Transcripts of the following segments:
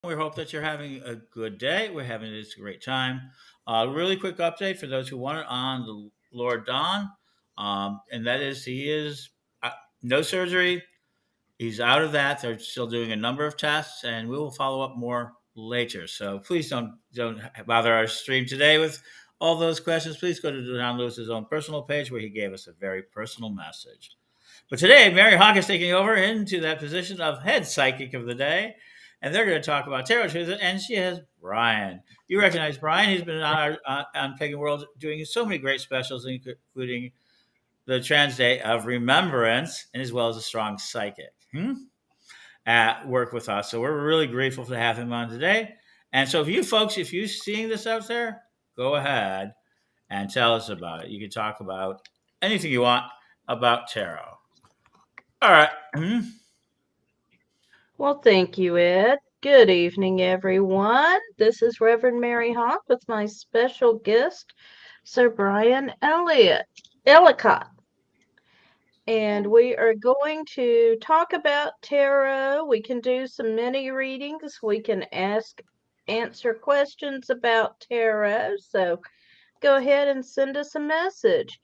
We hope that you're having a good day. We're having this great time. Really quick update for those who want it on the Lord Don, and that is he is no surgery. He's out of that. They're still doing a number of tests, and we will follow up more later. So please don't bother our stream today with all those questions. Please go to Don Lewis's own personal page where he gave us a very personal message. But today, Mary Hawk is taking over into that position of head psychic of the day, and they're going to talk about tarot truth. And she has Brian. You recognize Brian? He's been on on Pagan World doing so many great specials, including the Trans Day of Remembrance, and as well as a strong psychic. At work with us. So we're really grateful to have him on today. And so, if you folks, if you're seeing this out there, go ahead and tell us about it. You can talk about anything you want about tarot. All right. Well, thank you, Ed. Good evening, everyone. This is Reverend Mary Hawk with my special guest, Sir Brian Ellicott. And we are going to talk about tarot. We can do some mini readings. We can answer questions about tarot. So go ahead and send us a message.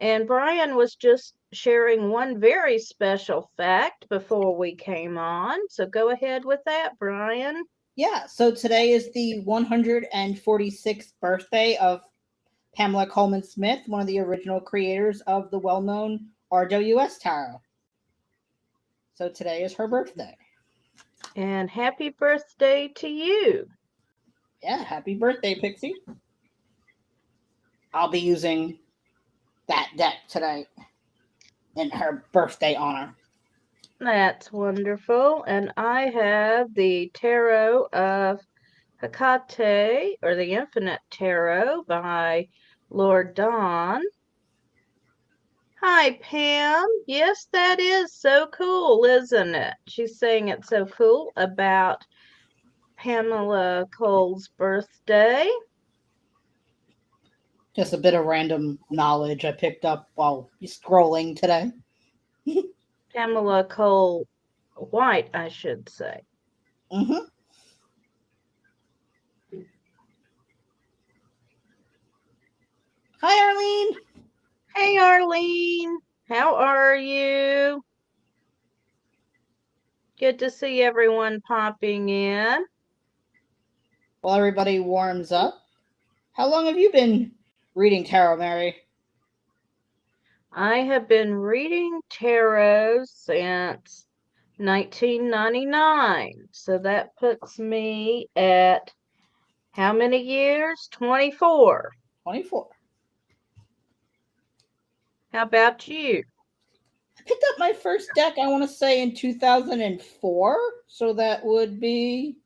And Brian was just sharing one very special fact before we came on. So go ahead with that, Brian. Yeah, so today is the 146th birthday of Pamela Coleman Smith, one of the original creators of the well-known RWS Tarot. So today is her birthday. And happy birthday to you. Yeah, happy birthday, Pixie. I'll be using that deck today in her birthday honor. That's wonderful. And I have the Tarot of Hecate, or the Infinite Tarot by Lord Don. Hi, Pam. Yes, that is so cool, isn't it? She's saying it's so cool about Pamela Cole's birthday. Just a bit of random knowledge I picked up while scrolling today. Pamela Cole White, I should say. Mm-hmm. Hi, Arlene. Hey, Arlene. How are you? Good to see everyone popping in. While everybody warms up, how long have you been reading tarot, Mary? I have been reading tarot since 1999. So that puts me at how many years? 24. 24. How about you? I picked up my first deck, I want to say, in 2004. So that would be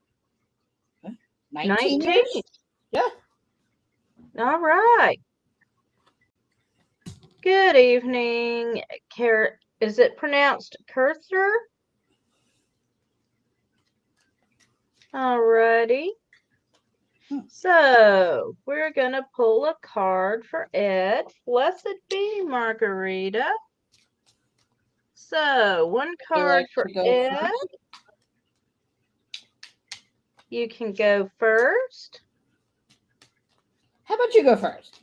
19 years? Yeah. All right. Good evening, Is it pronounced Cursor? Alrighty. So we're gonna pull a card for Ed. Blessed be Margarita. So one card for Ed. First? You can go first. How about you go first?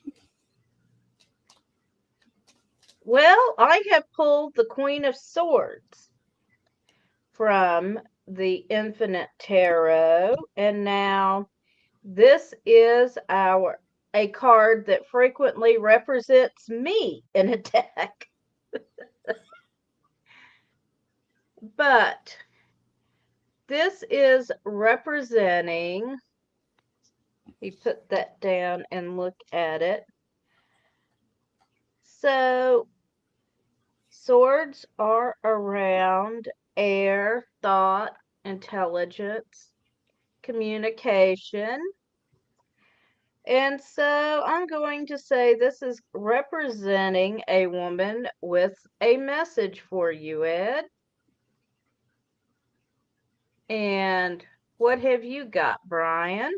Well, I have pulled the Queen of Swords from the Infinite Tarot, and now this is a card that frequently represents me in a deck. But this is representing, you put that down and look at it. So swords are around air, thought, intelligence, communication. And so I'm going to say this is representing a woman with a message for you, Ed. And what have you got, Brian?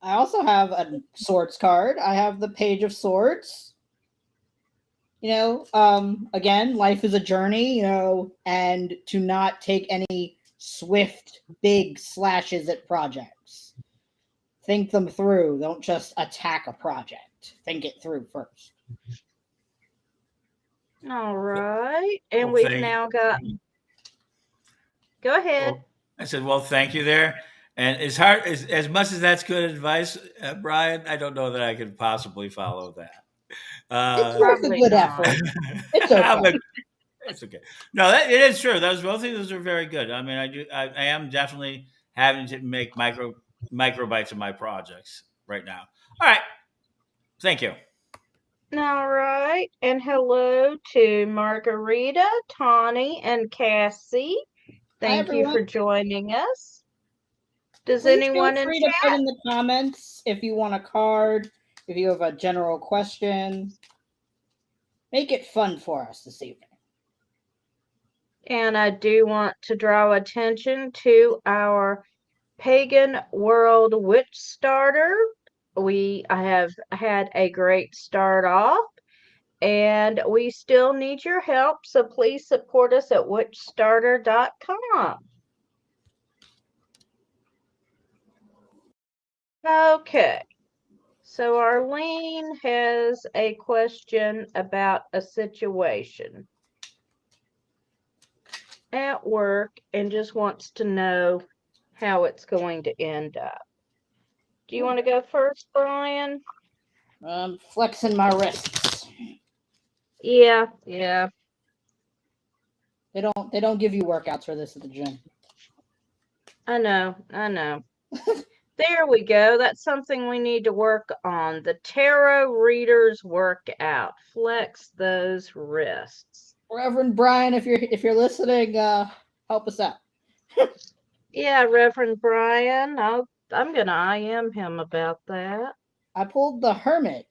I also have a swords card. I have the Page of Swords. Again, life is a journey, and to not take any swift, big slashes at projects. Think them through. Don't just attack a project. Think it through first. All right. And Well, we've thank- now got. Go ahead. Well, I said, well, thank you there. And as much as that's good advice, Brian, I don't know that I could possibly follow that. It's worth a Probably good not. effort. It's okay. It's okay. No, it is true. Both of those are very good. I mean, I am definitely having to make microbytes of my projects right now. All right. Thank you. All right. And hello to Margarita, Tawny, and Cassie. Thank you for everyone. joining us. Does Please anyone feel in free chat? to put in the comments if you want a card, if you have a general question. Make it fun for us this evening. And I do want to draw attention to our Pagan World Witch Starter. I have had a great start off, and we still need your help, so please support us at witchstarter.com. Okay, so Arlene has a question about a situation at work and just wants to know how it's going to end up. Do you want to go first, Brian? Flexing my wrists. Yeah. They don't give you workouts for this at the gym. I know. There we go. That's something we need to work on. The tarot readers workout. Flex those wrists. Reverend Brian, if you're listening, help us out. Yeah, Reverend Brian. I'm gonna IM him about that. I pulled the Hermit.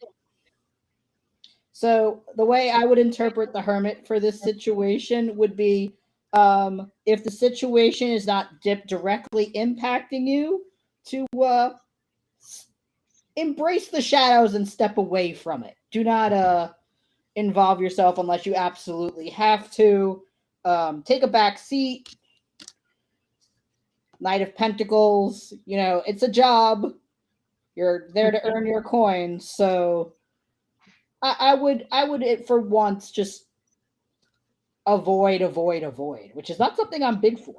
So the way I would interpret the Hermit for this situation would be if the situation is not directly impacting you, to embrace the shadows and step away from it. Do not involve yourself unless you absolutely have to. Take a back seat. Knight of Pentacles, it's a job. You're there to earn your coins, so I would for once just avoid, which is not something I'm big for.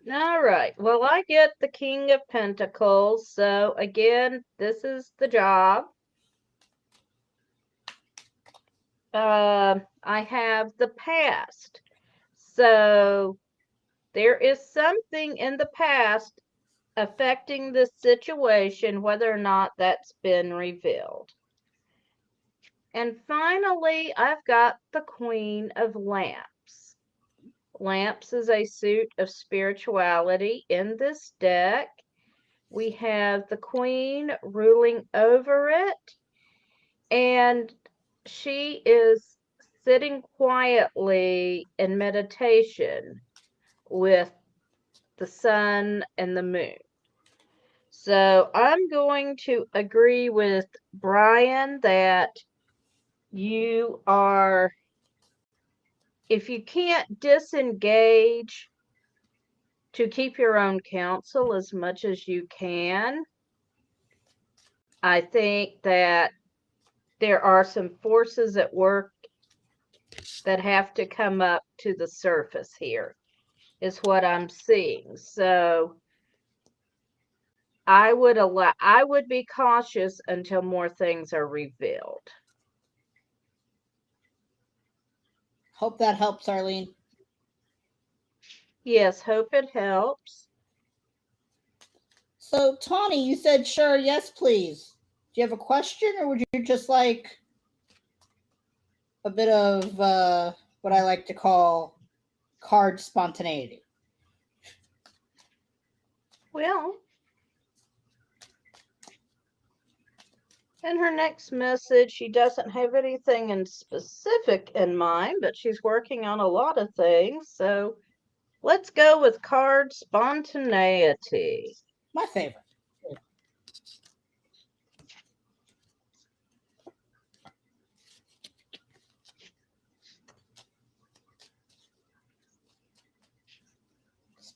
All right. Well, I get the King of Pentacles. So again, this is the job. I have the past. So there is something in the past affecting this situation, whether or not that's been revealed. And finally, I've got the Queen of Lamps. Lamps is a suit of spirituality in this deck. We have the Queen ruling over it, and she is sitting quietly in meditation with the sun and the moon. So I'm going to agree with Brian that you are, if you can't disengage to keep your own counsel as much as you can, I think that there are some forces at work that have to come up to the surface here, is what I'm seeing. So I would be cautious until more things are revealed. Hope that helps, Arlene. Yes, hope it helps. So, Tawny, you said sure, yes, please. Do you have a question, or would you just like a bit of what I like to call card spontaneity? Well, in her next message, she doesn't have anything in specific in mind, but she's working on a lot of things. So let's go with card spontaneity. My favorite.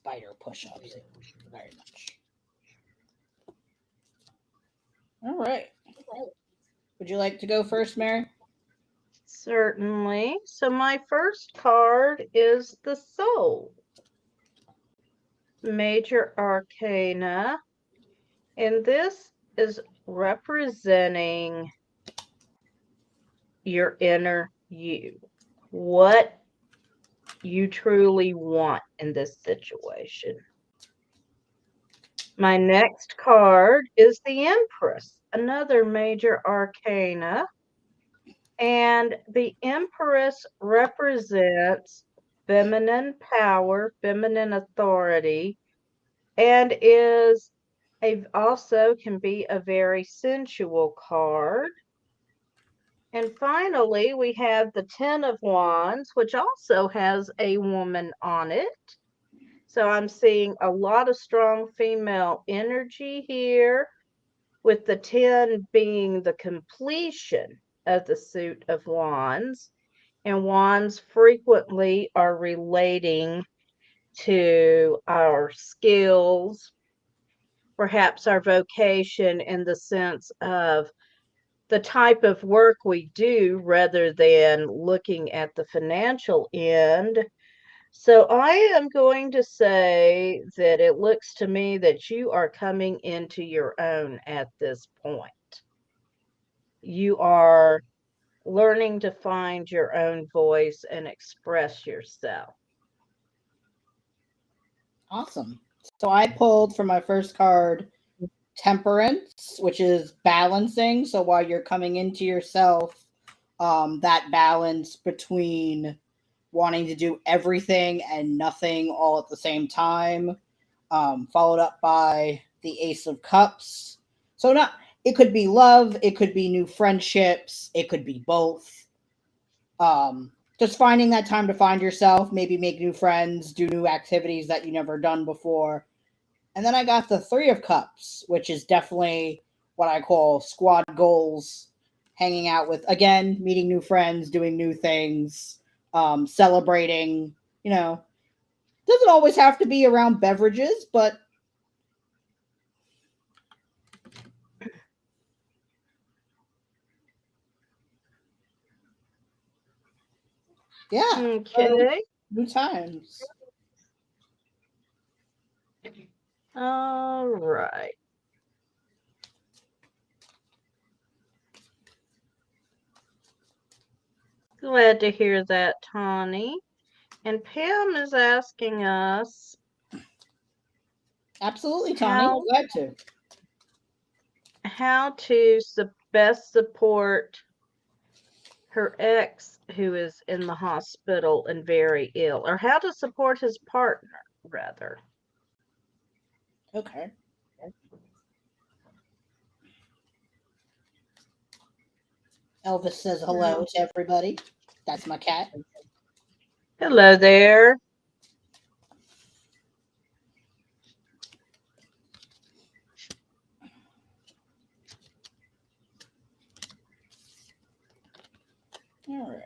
spider push-ups. Thank you very much. All right. Would you like to go first, Mary? Certainly. So my first card is the Soul. Major Arcana. And this is representing your inner you. What you truly want in this situation. My next card is the Empress, another major arcana. And the Empress represents feminine power, feminine authority, and is also can be a very sensual card. And finally, we have the Ten of Wands, which also has a woman on it. So I'm seeing a lot of strong female energy here, with the 10 being the completion of the suit of wands. And wands frequently are relating to our skills, perhaps our vocation, in the sense of the type of work we do rather than looking at the financial end. So I am going to say that it looks to me that you are coming into your own at this point. You are learning to find your own voice and express yourself. Awesome. So I pulled for my first card Temperance, which is balancing. So while you're coming into yourself, that balance between wanting to do everything and nothing all at the same time, followed up by the Ace of Cups. So not, it could be love, it could be new friendships, it could be both. Just finding that time to find yourself, maybe make new friends, do new activities that you never done before. And then I got the Three of Cups, which is definitely what I call squad goals, hanging out with, again, meeting new friends, doing new things, celebrating, doesn't always have to be around beverages, but yeah. Okay. New times. All right. Glad to hear that, Tawny. And Pam is asking us. Absolutely, Tawny. Glad to. How to best support her ex who is in the hospital and very ill, or how to support his partner, rather. Okay. Elvis says hello to everybody. That's my cat. Hello there. All right.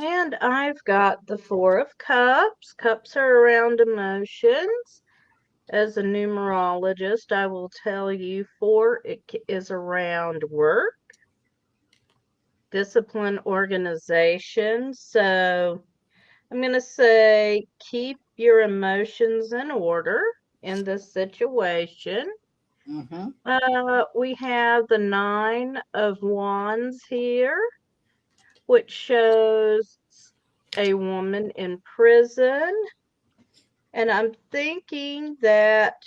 And I've got the Four of Cups. Cups are around emotions. As a numerologist, I will tell you 4 is around work, discipline, organization. So I'm going to say keep your emotions in order in this situation. We have the Nine of Wands here, which shows a woman in prison. And I'm thinking that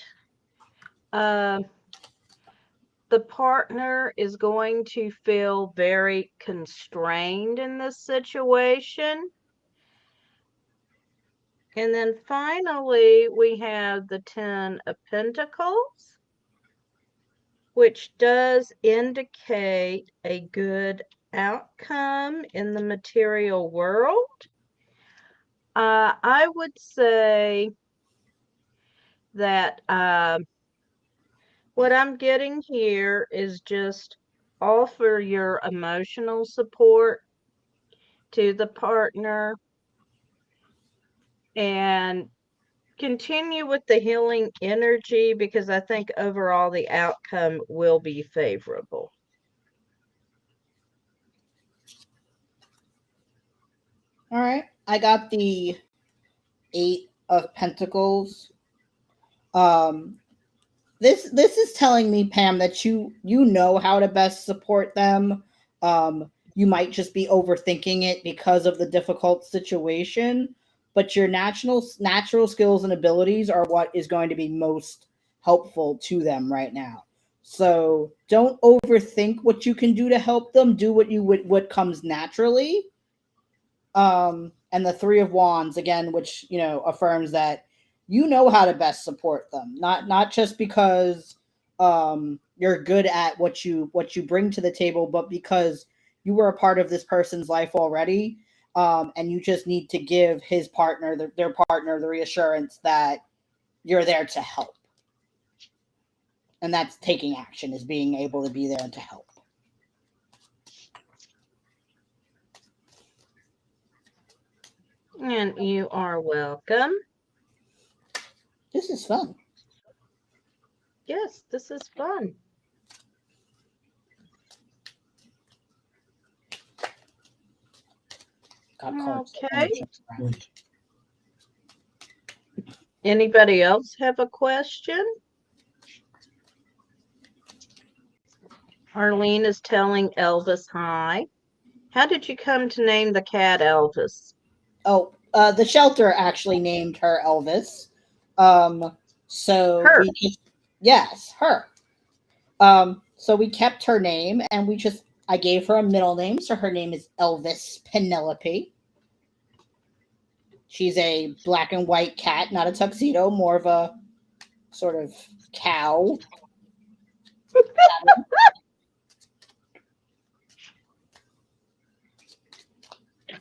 the partner is going to feel very constrained in this situation. And then finally, we have the Ten of Pentacles, which does indicate a good outcome in the material world. I would say that what I'm getting here is just offer your emotional support to the partner and continue with the healing energy, because I think overall the outcome will be favorable. All right. I got the 8 of Pentacles. This is telling me, Pam, that you know how to best support them. You might just be overthinking it because of the difficult situation, but your natural skills and abilities are what is going to be most helpful to them right now. So don't overthink what you can do to help them. Do what comes naturally. And the 3 of Wands again, which affirms that you know how to best support them, not just because you're good at what you bring to the table, but because you were a part of this person's life already, and you just need to give his partner, their partner, the reassurance that you're there to help, and that's taking action, is being able to be there to help. And you are welcome. This is fun. Yes, this is fun. Got cards. Okay. Anybody else have a question? Arlene is telling Elvis hi. How did you come to name the cat Elvis? Oh, the shelter actually named her Elvis. So Her. Yes, her. So we kept her name, and I gave her a middle name, so her name is Elvis Penelope. She's a black and white cat, not a tuxedo, more of a sort of cow.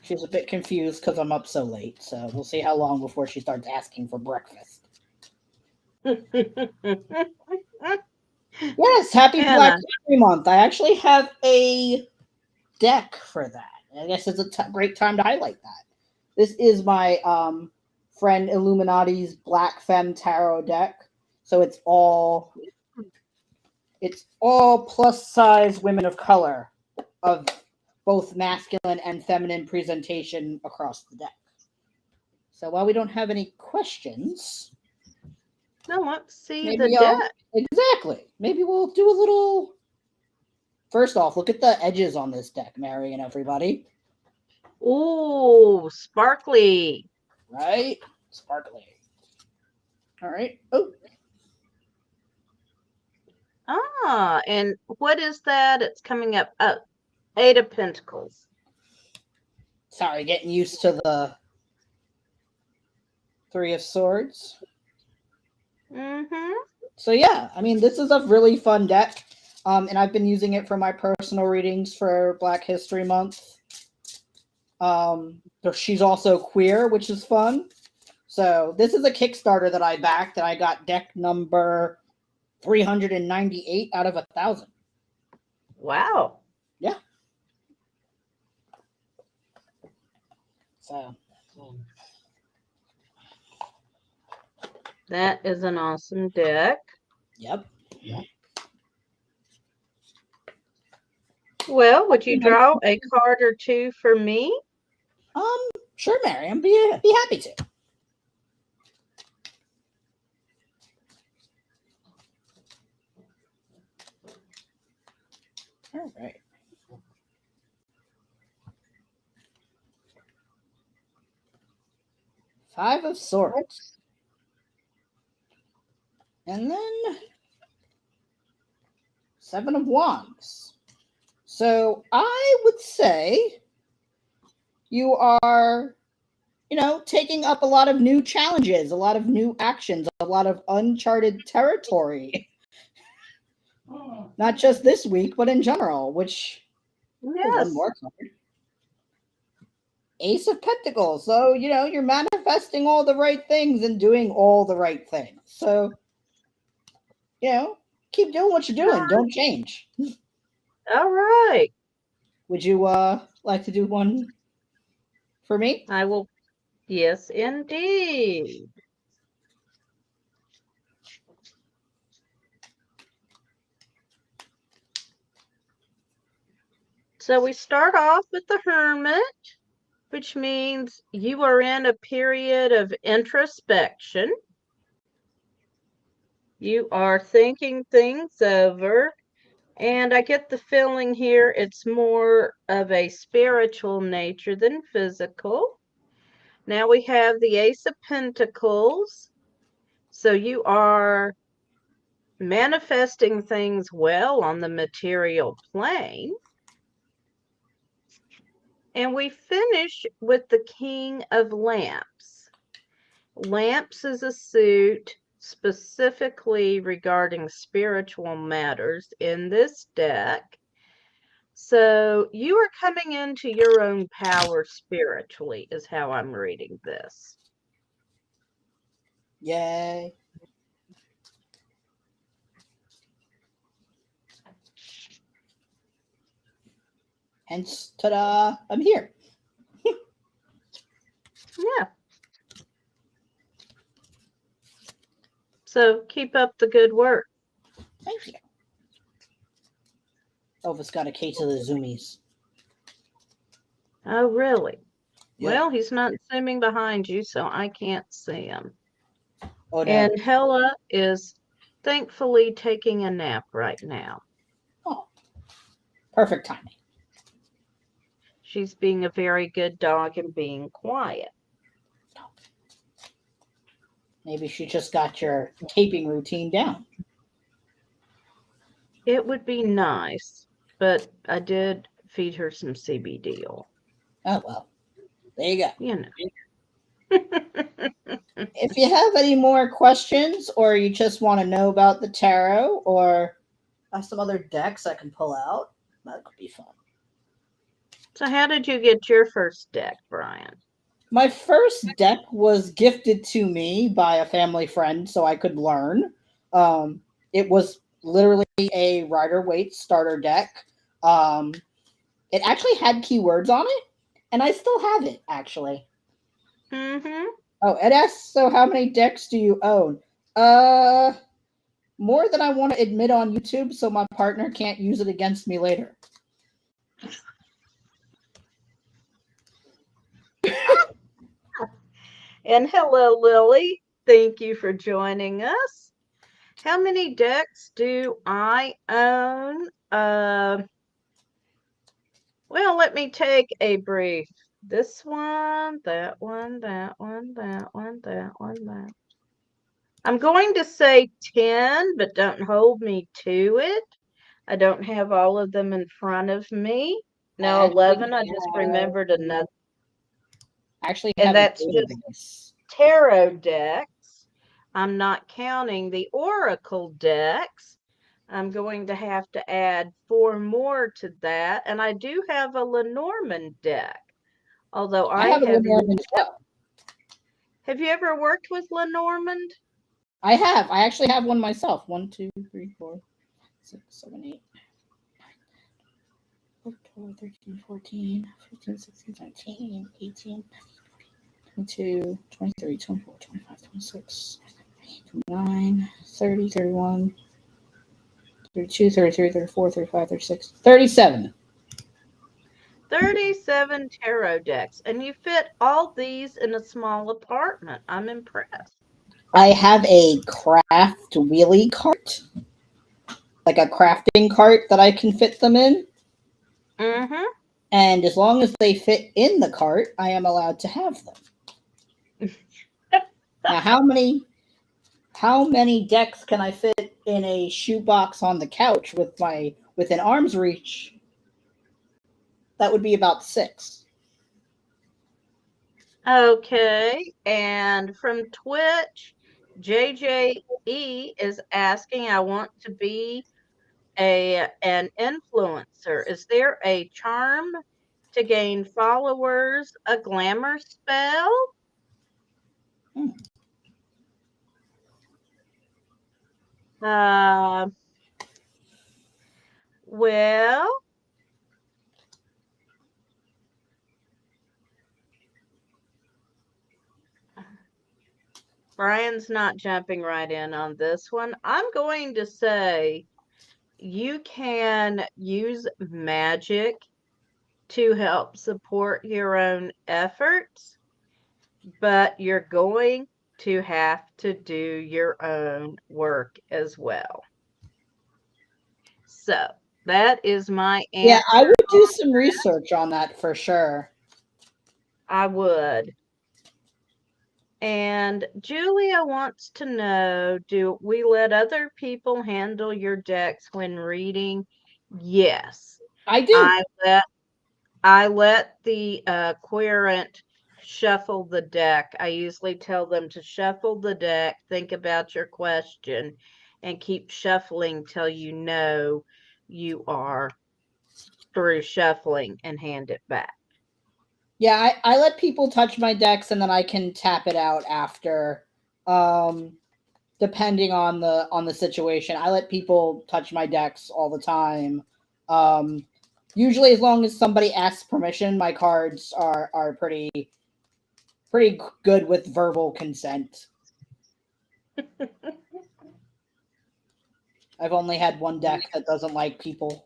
She's a bit confused because I'm up so late, so we'll see how long before she starts asking for breakfast. Yes, happy Black History Month. I actually have a deck for that. I guess it's a great time to highlight that. This is my friend Illuminati's Black Femme Tarot deck. So it's all plus size women of color of both masculine and feminine presentation across the deck. So while we don't have any questions, no, let's see the deck. Exactly. Maybe we'll do a little. First off, look at the edges on this deck, Mary and everybody. Ooh, sparkly. Right? Sparkly. All right. Oh. Ah, and what is that? It's coming up. Oh, 8 of Pentacles. Sorry, getting used to the 3 of Swords. Mm-hmm. So yeah, I mean, this is a really fun deck, and I've been using it for my personal readings for Black History Month. She's also queer, which is fun. So this is a Kickstarter that I backed, and I got deck number 398 out of 1,000. Wow. Yeah. So. That is an awesome deck. Yep. Well, would you draw a card or two for me? Sure, Mary. I'd be happy to. All right. Five of Swords. And then 7 of Wands. So I would say you are, taking up a lot of new challenges, a lot of new actions, a lot of uncharted territory. Not just this week, but in general, which one more card. Ace of Pentacles. So, you're manifesting all the right things and doing all the right things. So, keep doing what you're doing. Don't change. All right. Would you like to do one for me? I will. Yes, indeed. So we start off with the Hermit, which means you are in a period of introspection. You are thinking things over. And I get the feeling here it's more of a spiritual nature than physical. Now we have the Ace of Pentacles. So you are manifesting things well on the material plane. And we finish with the King of Lamps. Lamps is a suit specifically regarding spiritual matters in this deck. So you are coming into your own power spiritually, is how I'm reading this. Yay. Hence, ta-da, I'm here. Yeah. So keep up the good work. Thank you. Elvis got a case of the zoomies. Oh, really? Yep. Well, he's not zooming behind you, so I can't see him. Oh, no. And Hella is thankfully taking a nap right now. Oh, perfect timing. She's being a very good dog and being quiet. Maybe she just got your taping routine down. It would be nice, but I did feed her some CBD oil. Oh, well. There you go. You know. If you have any more questions or you just want to know about the tarot or have some other decks I can pull out, that could be fun. So how did you get your first deck, Brian? My first deck was gifted to me by a family friend so I could learn. It was literally a Rider-Waite starter deck. It actually had keywords on it, and I still have it, actually. Mm-hmm. Oh, it asks, so how many decks do you own? More than I want to admit on YouTube, so my partner can't use it against me later. And hello, Lily. Thank you for joining us. How many decks do I own? Well, let me take a brief. This one, that one, that one, that one, that one, that. I'm going to say 10, but don't hold me to it. I don't have all of them in front of me. No, 11. I just remembered another. Actually, And that's a just tarot decks. I'm not counting the oracle decks. I'm going to have to add 4 more to that. And I do have a Lenormand deck. Although I have a Lenormand as well. Have you ever worked with Lenormand? I have. I actually have one myself. 1, 2, 3, 4, 6, 7, 8, 9, 12, 13, 14, 15, 16, 17, 18, 22, 23, 24, 25, 26, 29, 30, 31, 32, 33, 34, 35, 36, 37. 37 tarot decks. And you fit all these in a small apartment. I'm impressed. I have a craft wheelie cart. Like a crafting cart that I can fit them in. Mm-hmm. And as long as they fit in the cart, I am allowed to have them. Now, how many decks can I fit in a shoebox on the couch within arm's reach? That would be about 6. Okay. And from Twitch, JJE is asking, I want to be an influencer. Is there a charm to gain followers, a glamour spell? Well, Brian's not jumping right in on this one. I'm going to say you can use magic to help support your own efforts, but you're going to have to do your own work as well. So that is my Yeah, answer. I would do some research on that for sure. I would. And Julia wants to know, do we let other people handle your decks when reading? Yes. I do. I let the querent shuffle the deck. I usually tell them to shuffle the deck, think about your question, and keep shuffling till you know you are through shuffling and hand it back. Yeah, I let people touch my decks and then I can tap it out after. Depending on the situation. I let people touch my decks all the time. Usually as long as somebody asks permission, my cards are pretty good with verbal consent. I've only had one deck that doesn't like people.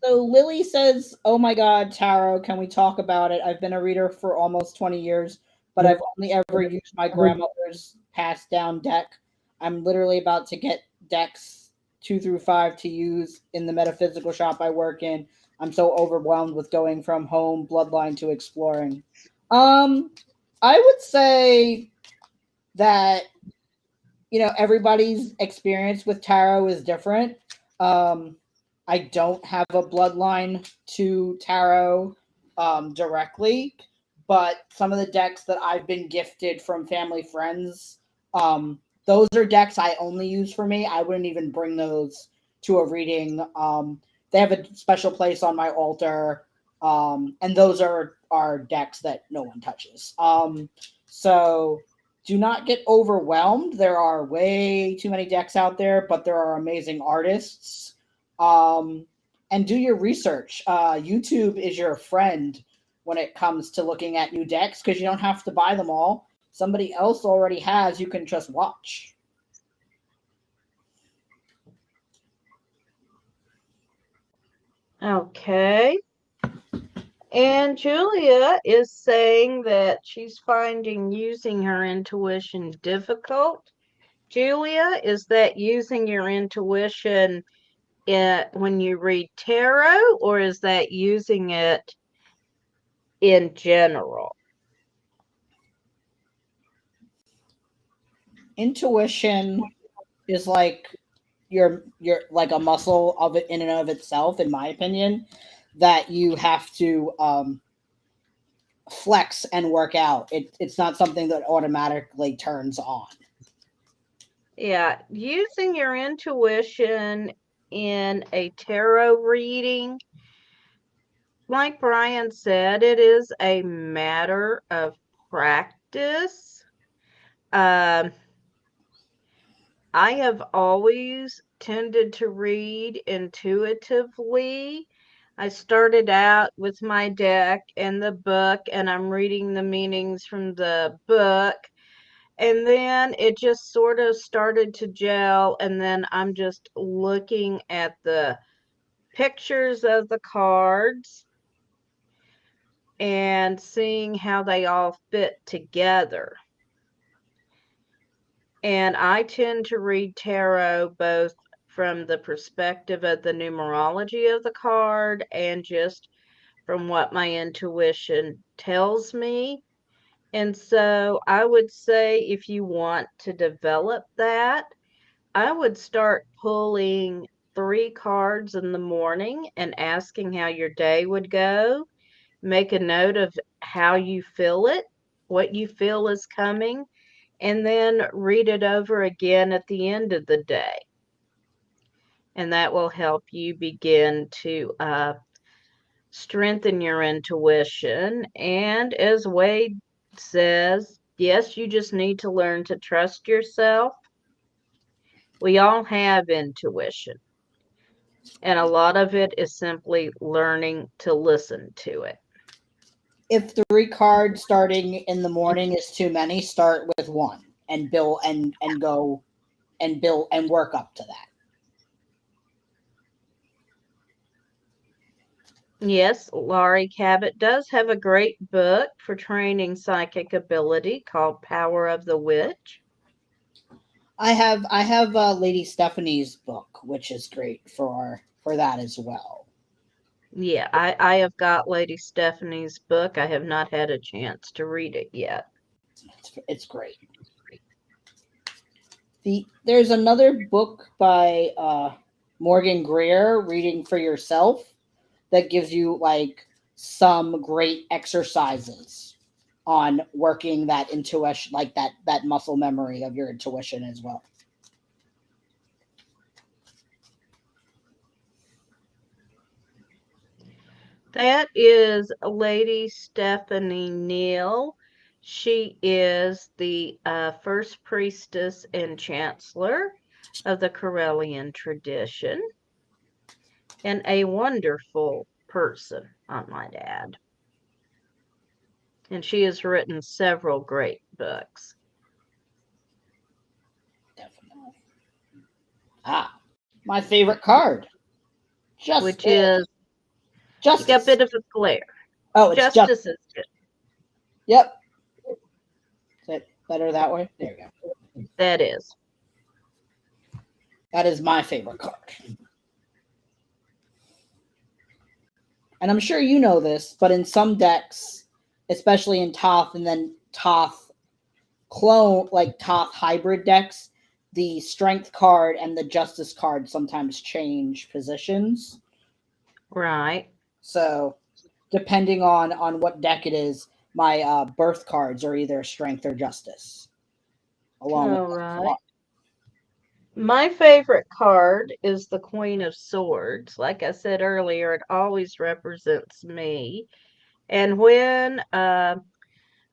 So Lily says, "Oh my God, tarot! Can we talk about it? I've been a reader for almost 20 years, but I've only ever used my grandmother's passed down deck. I'm literally about to get decks 2 through 5 to use in the metaphysical shop I work in. I'm so overwhelmed with going from home bloodline to exploring." I would say that everybody's experience with tarot is different. I don't have a bloodline to tarot directly, but some of the decks that I've been gifted from family friends, those are decks I only use for me. I wouldn't even bring those to a reading. They have a special place on my altar, and those are decks that no one touches. So do not get overwhelmed. There are way too many decks out there, but there are amazing artists. And do your research. YouTube is your friend when it comes to looking at new decks because you don't have to buy them all. Somebody else already has. You can just watch. Okay. And Julia is saying that she's finding using her intuition difficult. Julia, is that using your intuition when you read tarot, or is that using it in general? Intuition is like you're like a muscle of it in and of itself, in my opinion, that you have to flex and work out. It's not something that automatically turns on. Yeah, using your intuition in a tarot reading, like Brian said, it is a matter of practice. I have always tended to read intuitively. I started out with my deck and the book, and I'm reading the meanings from the book. And then it just sort of started to gel, and then I'm just looking at the pictures of the cards and seeing how they all fit together. And I tend to read tarot both from the perspective of the numerology of the card and just from what my intuition tells me. And so I would say if you want to develop that, I would start pulling 3 cards in the morning and asking how your day would go. Make a note of how you feel it, what you feel is coming, and then read it over again at the end of the day. And that will help you begin to strengthen your intuition. And as Wade says, yes, you just need to learn to trust yourself. We all have intuition. And a lot of it is simply learning to listen to it. If 3 cards starting in the morning is too many, start with 1 and build and go and build and work up to that. Yes, Laurie Cabot does have a great book for training psychic ability called Power of the Witch. I have Lady Stephanie's book, which is great for that as well. Yeah, I have got Lady Stephanie's book. I have not had a chance to read it yet. It's great. There's another book by Morgan Greer, Reading for Yourself, that gives you like some great exercises on working that intuition, like that muscle memory of your intuition as well. That is Lady Stephanie Neal. She is the first priestess and chancellor of the Corellian tradition, and a wonderful person, I might add. And she has written several great books. Definitely. My favorite card. Which is Justice. You got a bit of a glare. Oh, it's Justice is good. Yep. Is it better that way? There you go. That is. That is my favorite card. And I'm sure you know this, but in some decks, especially in Toth and then Toth clone, like Toth hybrid decks, the strength card and the justice card sometimes change positions. Right. So depending on what deck it is, my birth cards are either strength or justice. Right. My favorite card is the Queen of Swords. Like I said earlier, it always represents me. And when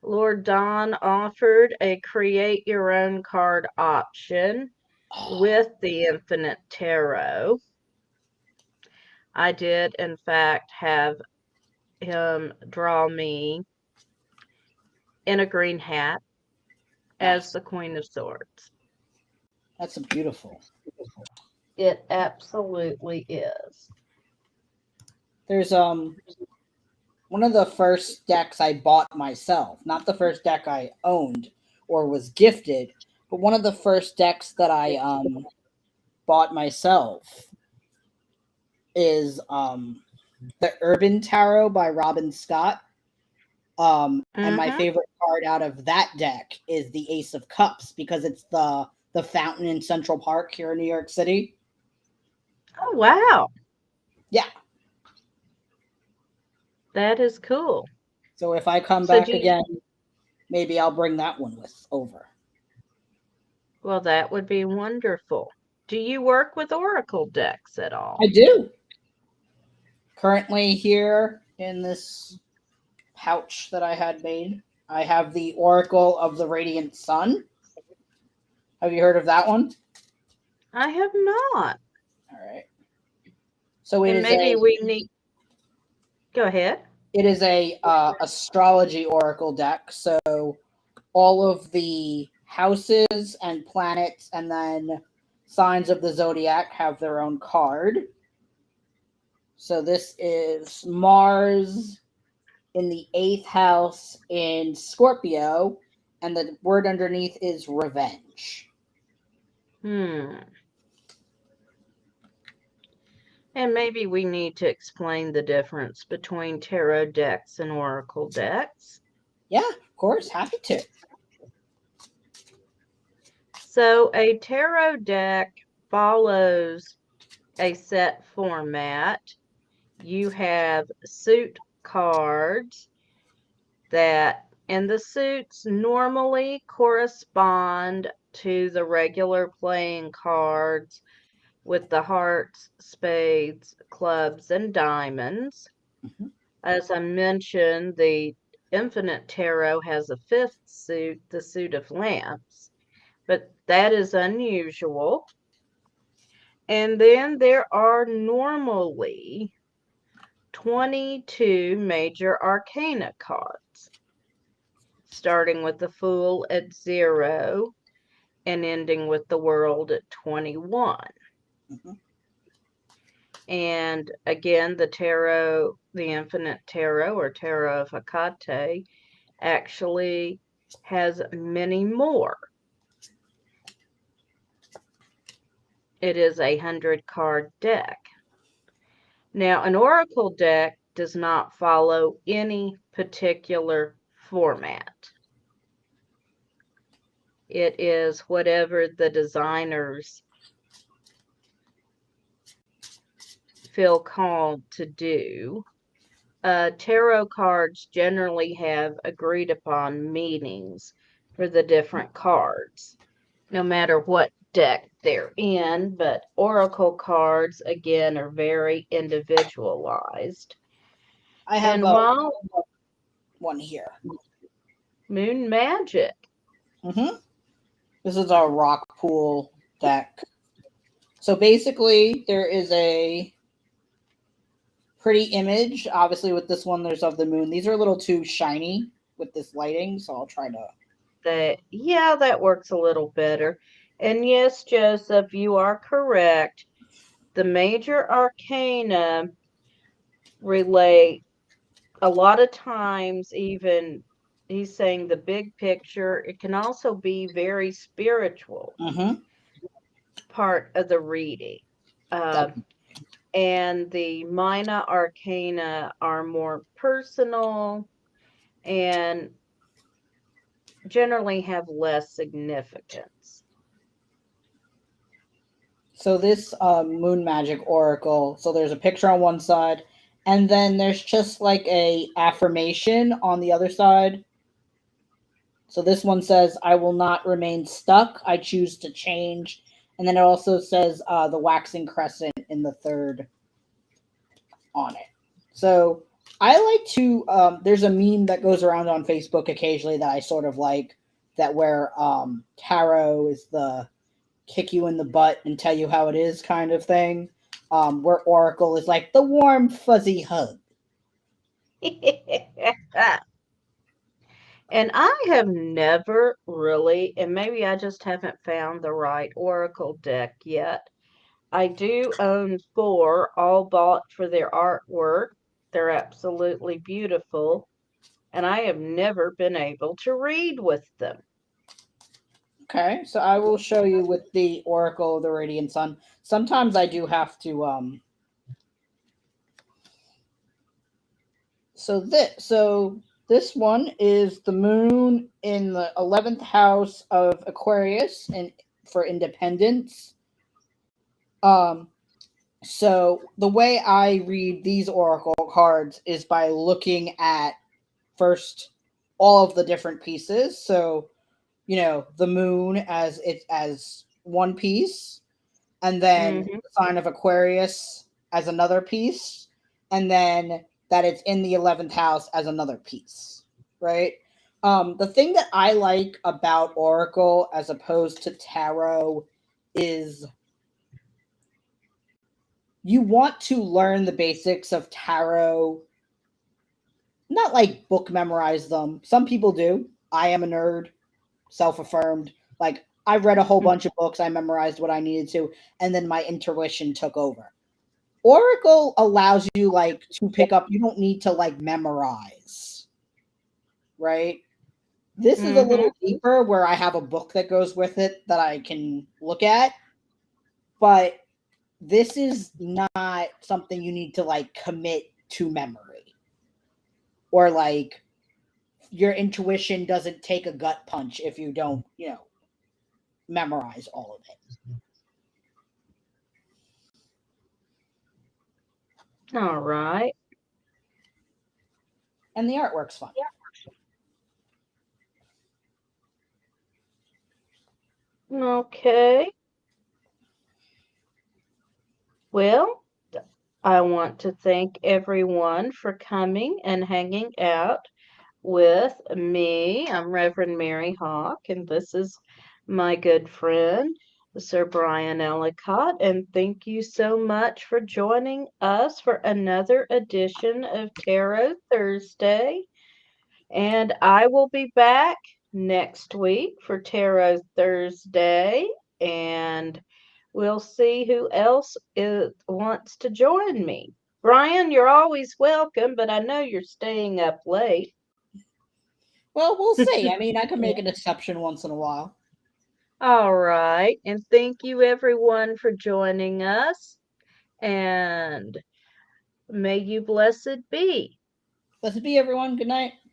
Lord Don offered a create your own card option with the Infinite Tarot, I did, in fact, have him draw me in a green hat as the Queen of Swords. That's beautiful. It absolutely is. There's one of the first decks I bought myself, not the first deck I owned or was gifted, but one of the first decks that I bought myself is the Urban Tarot by Robin Scott. And my favorite card out of that deck is the Ace of Cups because it's the fountain in Central Park here in New York City. Oh, wow. Yeah. That is cool. So if I come back again, maybe I'll bring that one over. Well, that would be wonderful. Do you work with Oracle decks at all? I do. Currently here in this pouch that I had made, I have the Oracle of the Radiant Sun. Have you heard of that one? I have not. All right. So we need. Go ahead. It is a astrology oracle deck. So all of the houses and planets and then signs of the zodiac have their own card. So this is Mars in the 8th house in Scorpio, and the word underneath is revenge. And maybe we need to explain the difference between tarot decks and oracle decks. Yeah, of course. Happy to. So a tarot deck follows a set format. You have suit cards and the suits normally correspond to the regular playing cards with the hearts, spades, clubs, and diamonds. As I mentioned, the Infinite Tarot has a 5th suit, the suit of lamps, but that is unusual. And then there are normally 22 major arcana cards, starting with the Fool at 0 and ending with the World at 21. Mhm. And again, the Tarot, the Infinite Tarot or Tarot of Hecate, actually has many more. It is a 100-card deck. Now, an oracle deck does not follow any particular format. It is whatever the designers feel called to do. Tarot cards generally have agreed upon meanings for the different cards, no matter what deck they're in, but oracle cards, again, are very individualized. I have And while one here. Moon Magic, This is our rock pool deck. So basically, there is a pretty image. Obviously, with this one, there's of the moon. These are a little too shiny with this lighting, so I'll try to. that works a little better. And yes, Joseph, you are correct. The major arcana relate a lot of times, even he's saying the big picture, it can also be very spiritual part of the reading. And the minor arcana are more personal and generally have less significance. So this moon magic oracle. So there's a picture on one side, and then there's just like a affirmation on the other side. So this one says, "I will not remain stuck. I choose to change." And then it also says the waxing crescent in the third on it. So I like to. There's a meme that goes around on Facebook occasionally that I sort of like, that where tarot is the kick you in the butt and tell you how it is kind of thing, where oracle is like the warm fuzzy hug. And I have never really, and maybe I just haven't found the right oracle deck yet. I do own 4, all bought for their artwork. They're absolutely beautiful, and I have never been able to read with them. Okay, so I will show you with the oracle of the radiant sun. Sometimes I do have to so this one is the moon in the 11th house of Aquarius, and for independence. So the way I read these oracle cards is by looking at first all of the different pieces. So, the moon as one piece, and then the sign of Aquarius as another piece, and then that it's in the 11th house as another piece, right? The thing that I like about oracle as opposed to tarot is you want to learn the basics of tarot, not like book memorize them. Some people do. I am a nerd, self-affirmed. Like, I read a whole bunch of books, I memorized what I needed to, and then my intuition took over. Oracle allows you to pick up, you don't need to memorize, right? This is a little deeper, where I have a book that goes with it that I can look at, but this is not something you need to commit to memory, or your intuition doesn't take a gut punch if you don't, memorize all of it. All right. And the artwork's fun. Okay. Well, I want to thank everyone for coming and hanging out with me. I'm Reverend Mary Hawk, and this is my good friend Sir Brian Ellicott, and thank you so much for joining us for another edition of Tarot Thursday. And I will be back next week for Tarot Thursday, and we'll see who else wants to join me. Brian, you're always welcome, but I know you're staying up late. Well, we'll see. I mean, I can make an exception once in a while. All right. And thank you, everyone, for joining us. And may you blessed be. Blessed be, everyone. Good night.